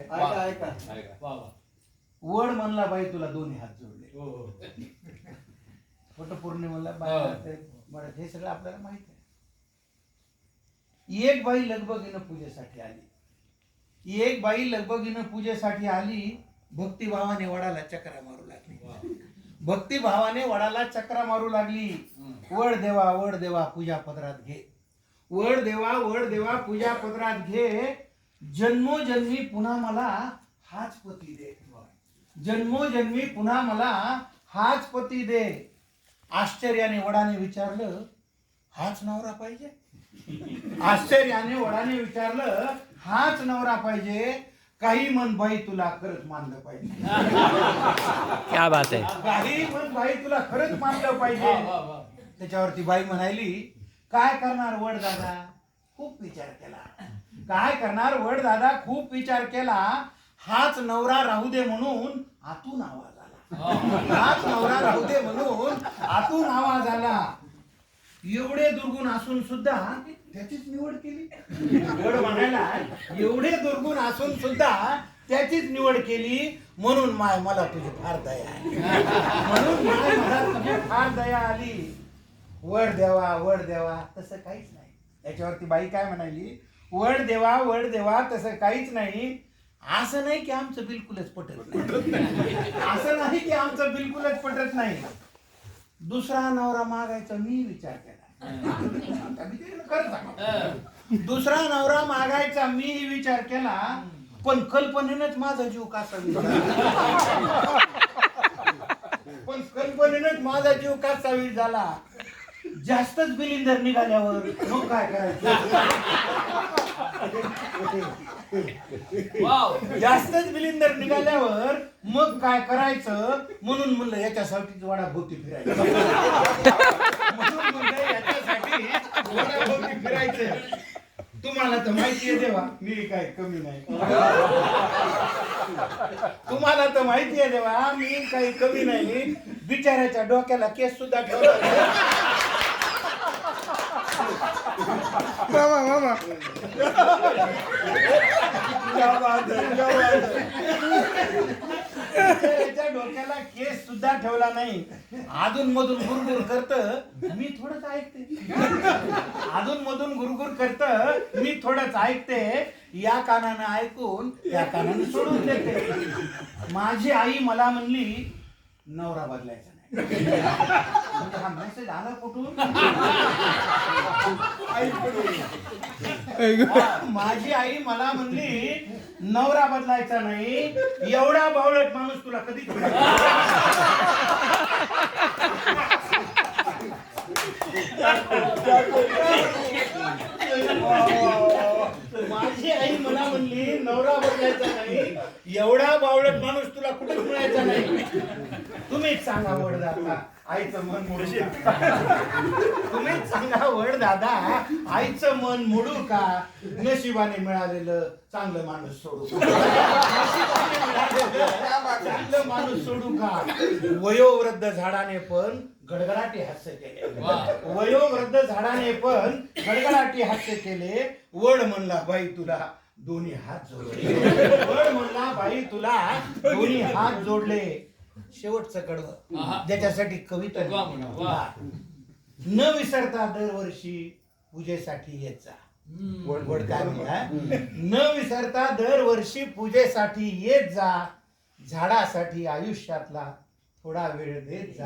ऐका ऐका वड म्हणला बाई तुला दोन्ही हात जोडले. वटपौर्णिमेला बाई हे सगळं आपल्याला माहित आहे. एक बाई लगबगीनं पूजेसाठी आली. एक बाई लगबगीनं पूजेसाठी आली. भक्तिभावाने वडाला चक्रा मारू लागली. भक्तिभावाने वडाला चक्रा मारू लागली. वड देवा पूजा पदरात घे. वड देवा पूजा पदरात घे. जन्मोजन्मी पुन्हा मला हाच पती दे. जन्मोजन्मी पुन्हा मला हाच पती दे. आश्चर्याने वडाने विचारलं, हाच नवरा पाहिजे? आश्चर्याने वडाने विचारलं, हाच नवरा पाहिजे? काही मन बाई तुला खरंच मानलं पाहिजे. क्या बात आहे. काही मन बाई तुला खरंच मानलं पाहिजे. त्याच्यावरती बाई म्हणाली, काय करणार वड दादा? खूप विचार केला. काय करणार वड दादा? खूप विचार केला. हाच नवरा राहू दे म्हणून आतून आवाज आला. हाच नवरा राहू दे म्हणून आतून आवाज आला. एवढे दुर्गुण असून सुद्धा त्याचीच निवड केली. वड म्हणायला, एवढे दुर्गुण असून सुद्धा त्याचीच निवड केली. म्हणून माय मला तुझी फार दया आली. म्हणून माय मला तुझी फार दया आली. वड देवा तसं काहीच नाही. याच्यावरती बाई काय म्हणाली, वड देवा तसं काहीच नाही. असं नाही की आमचं बिलकुलच पटत नाही. असं नाही की आमचं बिलकुलच पटत नाही. दुसरा नवरा मागायचा मी विचार केला. दुसरा नवरा मागायचा मी विचार केला. पण कल्पनेनंच माझा जीव कासा पण कल्पनेनंच माझा जीव कासावीस झाला. जास्तच बिलिंदर निघाल्यावर मग काय करायचं? जास्तच बिलिंदर निघाल्यावर मग काय करायचं? म्हणून म्हणलं याच्यासाठी वडाभोवती फिरायचं. म्हणून म्हणलं याच्यासाठी वडाभोवती फिरायचं. तुम्हाला तर माहितीये देवा मी काय कमी नाही. तुम्हाला तर माहितीये देवा मी काही कमी नाही. बिचाऱ्याच्या डोक्याला केस सुद्धा ठेवला. मामा डोक्याला केस सुद्धा ठेवला नाही. अधून मधून गुरगुर करत मी थोडंच ऐकते. अधून मधून गुरगुर करत मी थोडंच ऐकते. या कानानं ऐकून या कानानं सोडून देते. माझी आई मला म्हणली, नवरा बदलायचा नाही. हा मेसेज आला कुठून? माझी आई मला म्हणली, नवरा बदलायचा नाही. एवढा बावळट माणूस तुला कधीच माझी आई मला म्हणली, नवरा बदलायचा नाही. एवढा बावळट माणूस तुला कुठेच मिळायचा नाही. तुम्हीच सांगा वड दादा आईचं मन मोडू का? तुम्हीच सांगा वड दादा आईचं मन मोडू का? नशिबाने मिळालेलं चांगलं माणूस सोडू चांगलं माणूस सोडू का? वयोवृद्ध झाडाने पण गडगडाटी हास्य केले. वयोवृद्ध झाडाने पण गडगडाटी हास्य केले. वड म्हणला बाई तुला दोन्ही हात जोडले. वड म्हणला बाई तुला दोन्ही हात जोडले. शेवटचं कडवं ज्याच्यासाठी कविता न विसरता दरवर्षी पूजेसाठी येत जा. वड काय म्हणा, न विसरता दरवर्षी पूजेसाठी येत जा. झाडासाठी आयुष्यातला थोडा वेळ देत जा.